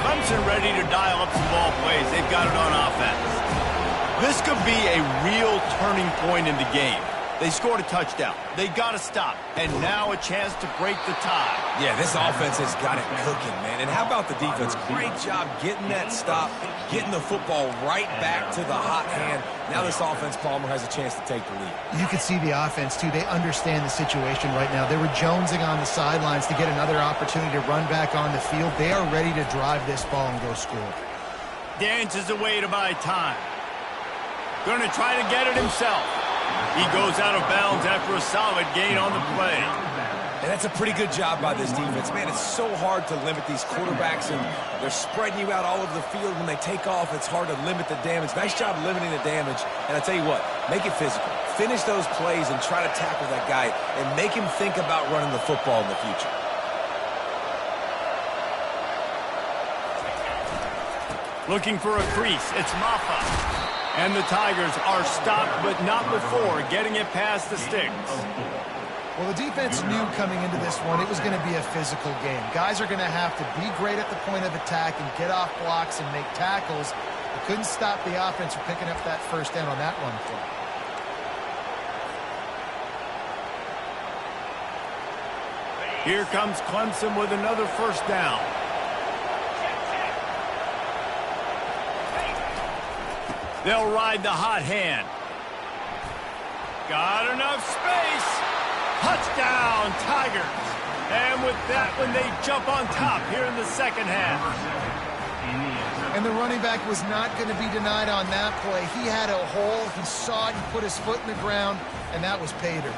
Clemson ready to dial up some ball plays. They've got it on offense. This could be a real turning point in the game. They scored a touchdown. They got to stop. And now a chance to break the tie. Yeah, this offense has got it cooking, man. And how about the defense? Great job getting that stop, getting the football right back to the hot hand. Now this offense, Palmer, has a chance to take the lead. You can see the offense, too. They understand the situation right now. They were jonesing on the sidelines to get another opportunity to run back on the field. They are ready to drive this ball and go score. Dances away to buy time. Going to try to get it himself. He goes out of bounds after a solid gain on the play. And that's a pretty good job by this defense. Man, it's so hard to limit these quarterbacks, and they're spreading you out all over the field. When they take off, it's hard to limit the damage. Nice job limiting the damage. And I tell you what, make it physical. Finish those plays and try to tackle that guy and make him think about running the football in the future. Looking for a crease. It's Maffa. And the Tigers are stopped, but not before getting it past the sticks. Well, the defense knew coming into this one it was going to be a physical game. Guys are going to have to be great at the point of attack and get off blocks and make tackles. They couldn't stop the offense from picking up that 1st down on that run play. Here comes Clemson with another 1st down. They'll ride the hot hand. Got enough space. Touchdown, Tigers. And with that one, they jump on top here in the second half. And the running back was not going to be denied on that play. He had a hole. He saw it. He put his foot in the ground, and that was pay dirt.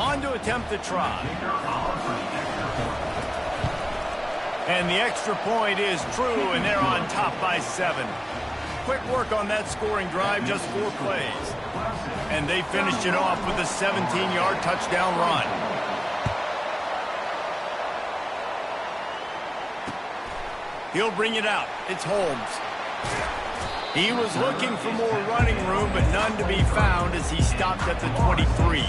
On to attempt the try. And the extra point is true, and they're on top by 7. Quick work on that scoring drive, just 4 plays. And they finished it off with a 17-yard touchdown run. He'll bring it out. It's Holmes. He was looking for more running room, but none to be found as he stopped at the 23.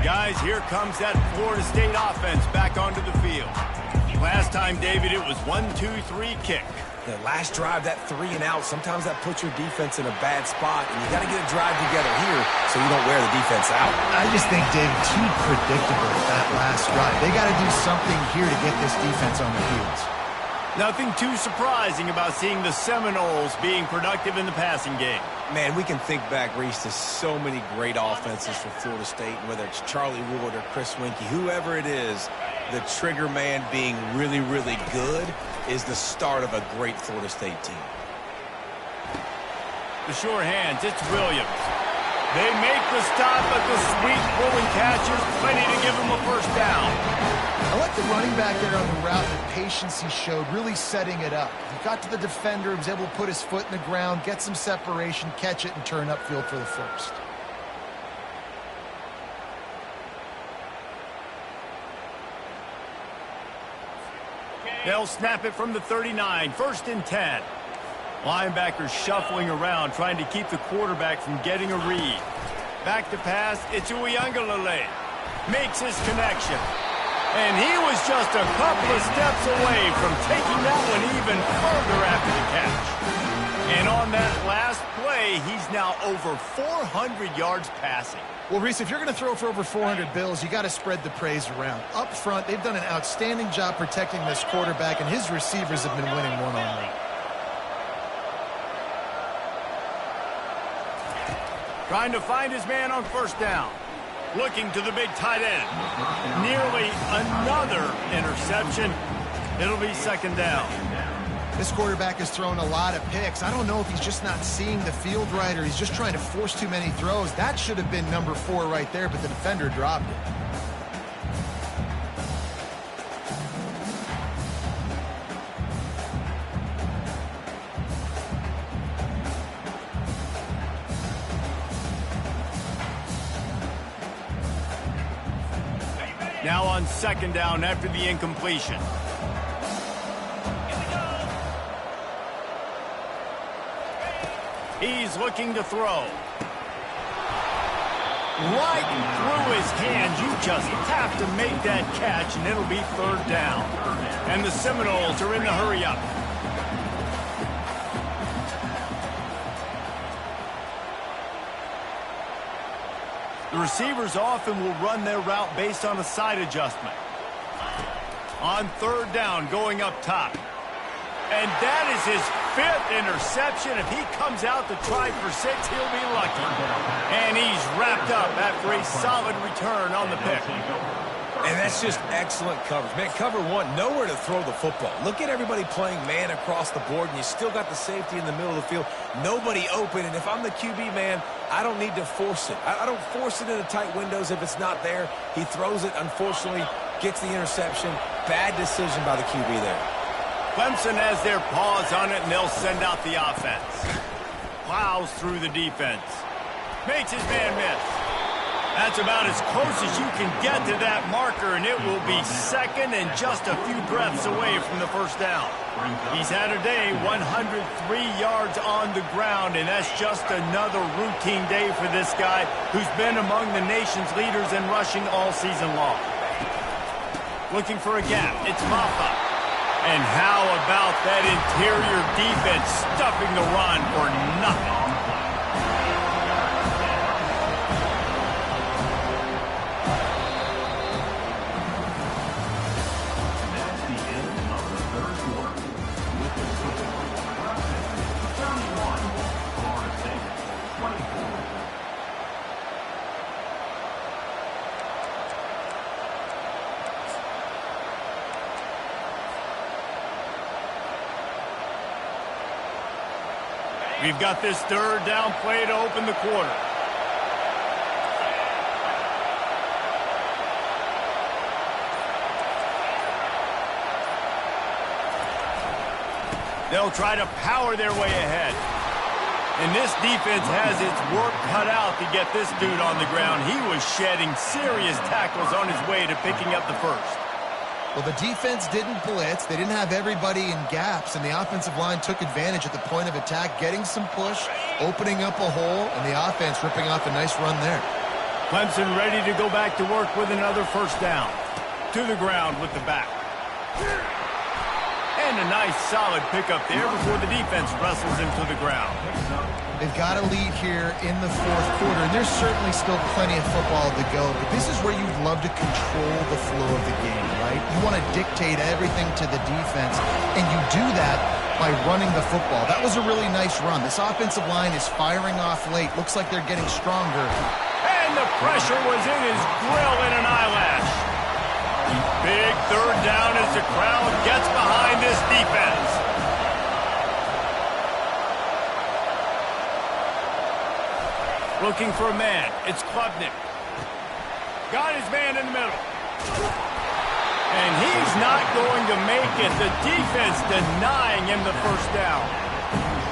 Guys, here comes that Florida State offense back onto the field. Last time, David, it was 1-2-3 kick. The last drive, that 3 and out, sometimes that puts your defense in a bad spot, and you got to get a drive together here so you don't wear the defense out. I just think, David, too predictable with that last drive. They got to do something here to get this defense on their heels. Nothing too surprising about seeing the Seminoles being productive in the passing game. Man, we can think back, Reese, to so many great offenses for Florida State, and whether it's Charlie Ward or Chris Winkie, whoever it is, the trigger man being really, really good is the start of a great Florida State team. The sure hands, it's Williams. They make the stop, but the sweet pulling catch is plenty to give them a first down. I like the running back there on the route, the patience he showed, really setting it up. He got to the defender, he was able to put his foot in the ground, get some separation, catch it, and turn upfield for the first. They'll snap it from the 39, 1st and 10. Linebackers shuffling around, trying to keep the quarterback from getting a read. Back to pass, it's Uiagalelei. Makes his connection. And he was just a couple of steps away from taking that one even further after the catch. And on that last play, he's now over 400 yards passing. Well, Reese, if you're going to throw for over 400 bills, you got to spread the praise around. Up front, they've done an outstanding job protecting this quarterback, and his receivers have been winning one-on-one. Trying to find his man on first down. Looking to the big tight end. Nearly another interception. It'll be 2nd down. This quarterback has thrown a lot of picks. I don't know if he's just not seeing the field right or he's just trying to force too many throws. That should have been number 4 right there, but the defender dropped it. Now on 2nd down after the incompletion. He's looking to throw. Right through his hands. You just have to make that catch, and it'll be 3rd down. And the Seminoles are in the hurry-up. The receivers often will run their route based on a side adjustment. On 3rd down, going up top. And that is his 5th interception. If he comes out to try for 6, he'll be lucky. And he's wrapped up after a solid return on the pick. And that's just excellent coverage. Man, cover 1, nowhere to throw the football. Look at everybody playing man across the board, and you still got the safety in the middle of the field. Nobody open, and if I'm the QB, man, I don't need to force it. I don't force it into tight windows if it's not there. He throws it, unfortunately, gets the interception. Bad decision by the QB there. Clemson has their paws on it, and they'll send out the offense. Plows through the defense. Makes his man miss. That's about as close as you can get to that marker, and it will be 2nd and just a few breaths away from the first down. He's had a day, 103 yards on the ground, and that's just another routine day for this guy who's been among the nation's leaders in rushing all season long. Looking for a gap. It's Maffa. And how about that interior defense stuffing the run for nothing? We've got this third down play to open the quarter. They'll try to power their way ahead. And this defense has its work cut out to get this dude on the ground. He was shedding serious tackles on his way to picking up the first. Well, the defense didn't blitz. They didn't have everybody in gaps, and the offensive line took advantage at the point of attack, getting some push, opening up a hole, and the offense ripping off a nice run there. Clemson ready to go back to work with another first down. To the ground with the back. And a nice solid pickup there before the defense wrestles him to the ground. They've got a lead here in the fourth quarter, and there's certainly still plenty of football to go, but this is where you'd love to control the flow of the game, right? You want to dictate everything to the defense, and you do that by running the football. That was a really nice run. This offensive line is firing off late. Looks like they're getting stronger. And the pressure was in his grill in an eyelash. Big third down as the crowd gets behind this defense. Looking for a man. It's Klubnik. Got his man in the middle. And he's not going to make it. The defense denying him the first down.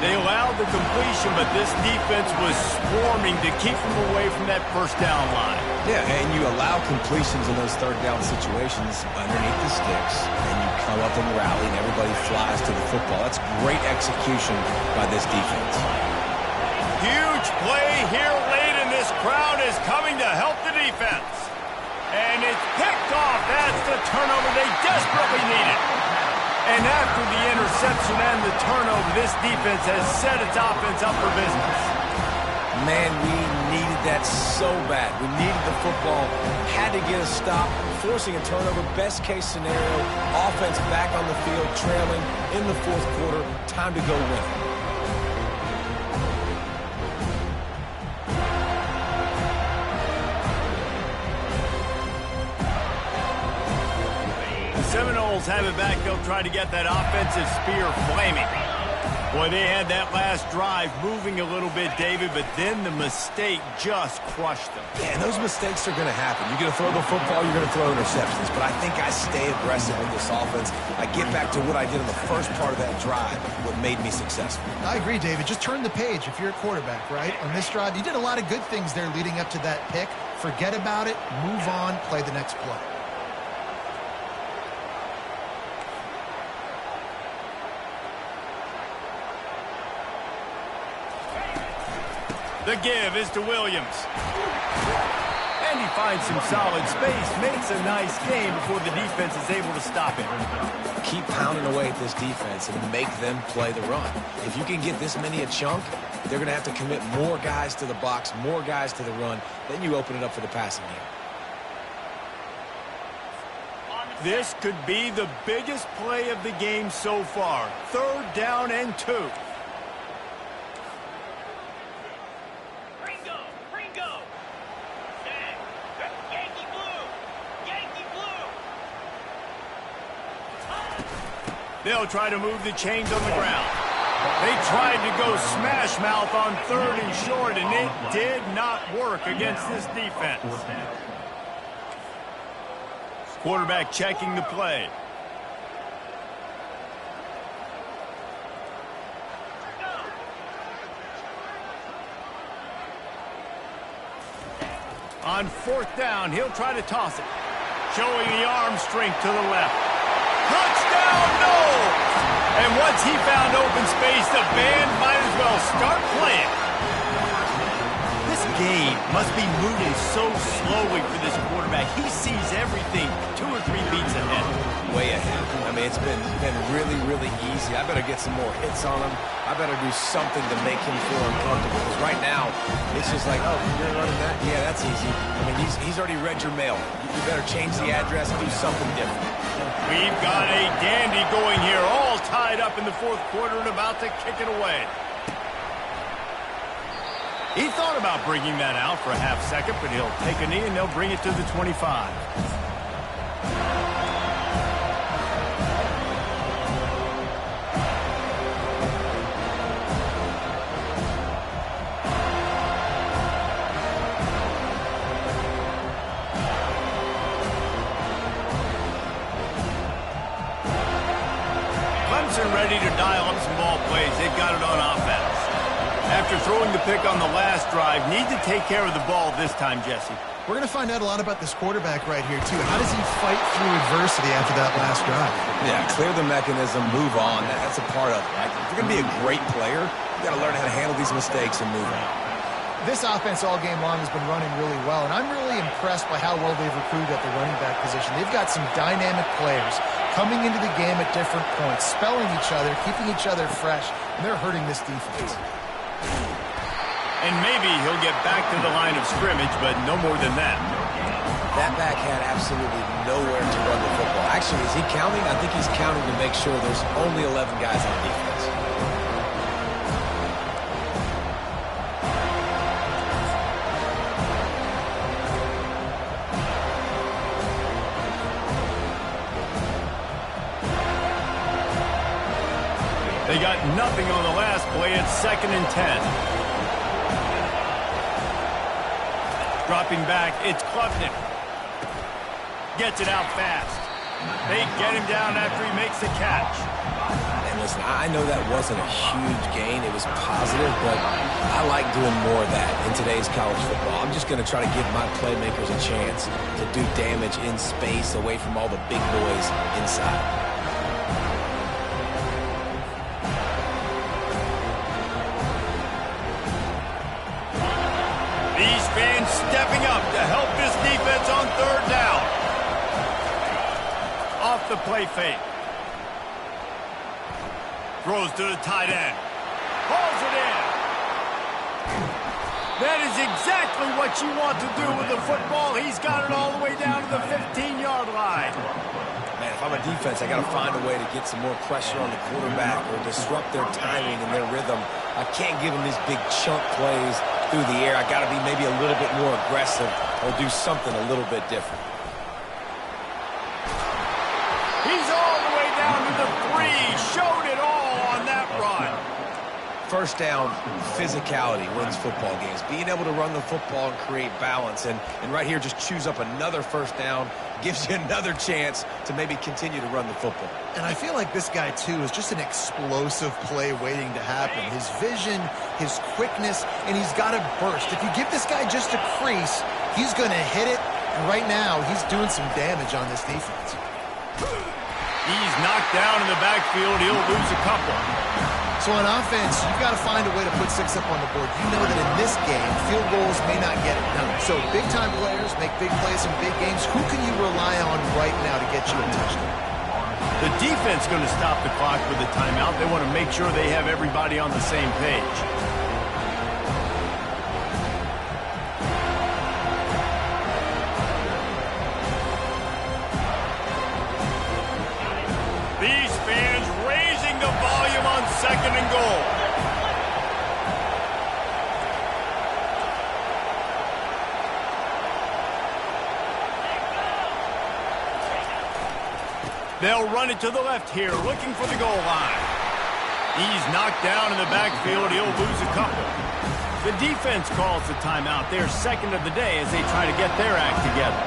They allowed the completion, but this defense was swarming to keep him away from that first down line. Yeah, and you allow completions in those third down situations underneath the sticks, and you come up and rally, and everybody flies to the football. That's great execution by this defense. Huge play here late, and this crowd is coming to help the defense. And it's picked off. That's the turnover they desperately needed. And after the interception and the turnover, this defense has set its offense up for business. Man, we needed that so bad. We needed the football, had to get a stop, forcing a turnover. Best case scenario, offense back on the field, trailing in the fourth quarter. Time to go win. Seminoles have it back. They'll try to get that offensive spear flaming. Boy, they had that last drive moving a little bit, David, but then the mistake just crushed them. Yeah, and those mistakes are going to happen. You're going to throw the football, you're going to throw interceptions. But I think I stay aggressive with this offense. I get back to what I did in the first part of that drive, what made me successful. I agree, David. Just turn the page if you're a quarterback, right? On this drive, you did a lot of good things there leading up to that pick. Forget about it, move on, play the next play. The give is to Williams. And he finds some solid space, makes a nice game before the defense is able to stop him. Keep pounding away at this defense and make them play the run. If you can get this many a chunk, they're going to have to commit more guys to the box, more guys to the run. Then you open it up for the passing game. This could be the biggest play of the game so far. Third down and 2. They'll try to move the chains on the ground. They tried to go smash mouth on third and short, and it did not work against this defense. Quarterback checking the play. On fourth down, he'll try to toss it. Showing the arm strength to the left. Touchdown, no! And once he found open space, the band might as well start playing. This game must be moving so slowly for this quarterback. He sees everything 2 or 3 beats ahead. Way ahead. I mean, it's been really, really easy. I better get some more hits on him. I better do something to make him feel uncomfortable. Because right now, it's just like, oh, you're running that? Yeah, that's easy. I mean, he's already read your mail. You better change the address and do something different. We've got a dandy going here, all tied up in the fourth quarter and about to kick it away. He thought about bringing that out for a half second, but he'll take a knee and they'll bring it to the 25. and ready to dial up some ball plays. They've got it on offense. After throwing the pick on the last drive, need to take care of the ball this time, Jesse. We're going to find out a lot about this quarterback right here, too. How does he fight through adversity after that last drive? Yeah, clear the mechanism, move on. That's a part of it, right? If you're going to be a great player, you got to learn how to handle these mistakes and move on. This offense all game long has been running really well, and I'm really impressed by how well they've recruited at the running back position. They've got some dynamic players coming into the game at different points, spelling each other, keeping each other fresh, and they're hurting this defense. And maybe he'll get back to the line of scrimmage, but no more than that. That back had absolutely nowhere to run the football. Actually, is he counting? I think he's counting to make sure there's only 11 guys on defense. They got nothing on the last play. It's 2nd and 10. Dropping back, it's Klubnik. Gets it out fast. They get him down after he makes the catch. And listen, I know that wasn't a huge gain. It was positive, but I like doing more of that in today's college football. I'm just going to try to give my playmakers a chance to do damage in space away from all the big boys inside. These fans stepping up to help this defense on 3rd down. Off the play fake. Throws to the tight end. Hauls it in. That is exactly what you want to do with the football. He's got it all the way down to the 15-yard line. Man, if I'm a defense, I got to find a way to get some more pressure on the quarterback or disrupt their timing and their rhythm. I can't give them these big chunk plays through the air. I got to be maybe a little bit more aggressive or do something a little bit different. He's all the way down to the 3. Showed it all on that run. First down, physicality wins football games. Being able to run the football and create balance. And right here, just choose up another first down. Gives you another chance to maybe continue to run the football. And I feel like this guy, too, is just an explosive play waiting to happen. His vision, his quickness, and he's got a burst. If you give this guy just a crease, he's going to hit it. And right now, he's doing some damage on this defense. He's knocked down in the backfield. He'll lose a couple. So on offense, you've got to find a way to put 6 up on the board. You know that in this game, field goals may not get it done. So big-time players make big plays in big games. Who can you rely on right now to get you a touchdown? The defense going to stop the clock with a timeout. They want to make sure they have everybody on the same page. These fans raising the volume on 2nd and goal. They'll run it to the left here, looking for the goal line. He's knocked down in the backfield. He'll lose a couple. The defense calls the timeout. They're 2nd of the day as they try to get their act together.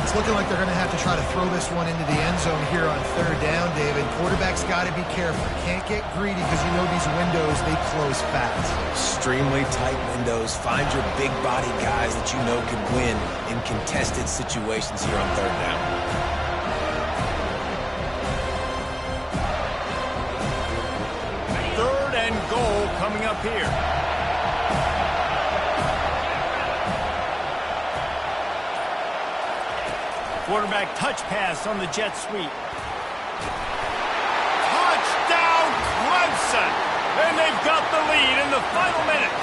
It's looking like they're going to have to try to throw this one into the end zone here on 3rd down, David. Quarterback's got to be careful. Can't get greedy because you know these windows, they close fast. Extremely tight windows. Find your big body guys that you know can win in contested situations here on 3rd down. Goal coming up here. Quarterback touch pass on the jet sweep. Touchdown Clemson! And they've got the lead in the final minute.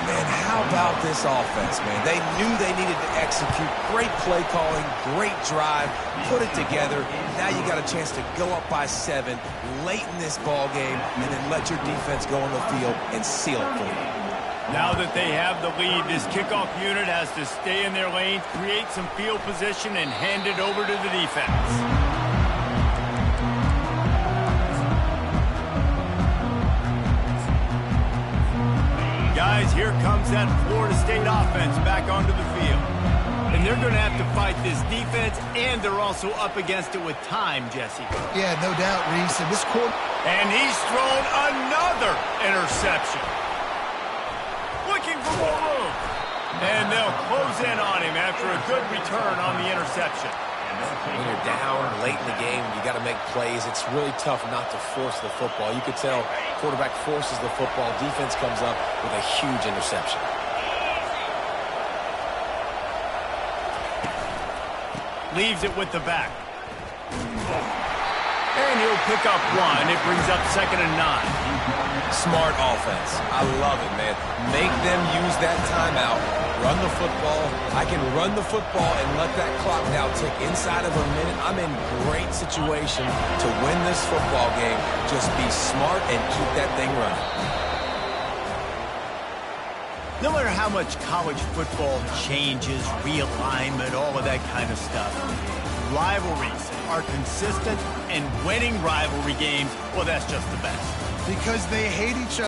Man, how about this offense, man? They knew they needed to execute. Great play calling, great drive, put it together. Now you got a chance to go up by 7 late in this ball game and then let your defense go on the field and seal it for you. Now that they have the lead, this kickoff unit has to stay in their lane, create some field position, and hand it over to the defense. Guys, here comes that Florida State offense back onto the field. And they're going to have to fight this defense, and they're also up against it with time, Jesse. Yeah, no doubt, Reese. And this quarter... And he's thrown another interception. Looking for more room. And they'll close in on him after a good return on the interception. When you're down late in the game, you got to make plays. It's really tough not to force the football. You could tell quarterback forces the football. Defense comes up with a huge interception. Leaves it with the back. And he'll pick up one. It brings up 2nd and 9. Smart offense. I love it, man. Make them use that timeout. Run the football. I can run the football and let that clock now tick inside of a minute. I'm in great situation to win this football game. Just be smart and keep that thing running. No matter how much college football changes, realignment, all of that kind of stuff, rivalries are consistent, and winning rivalry games, well, that's just the best. Because they hate each other.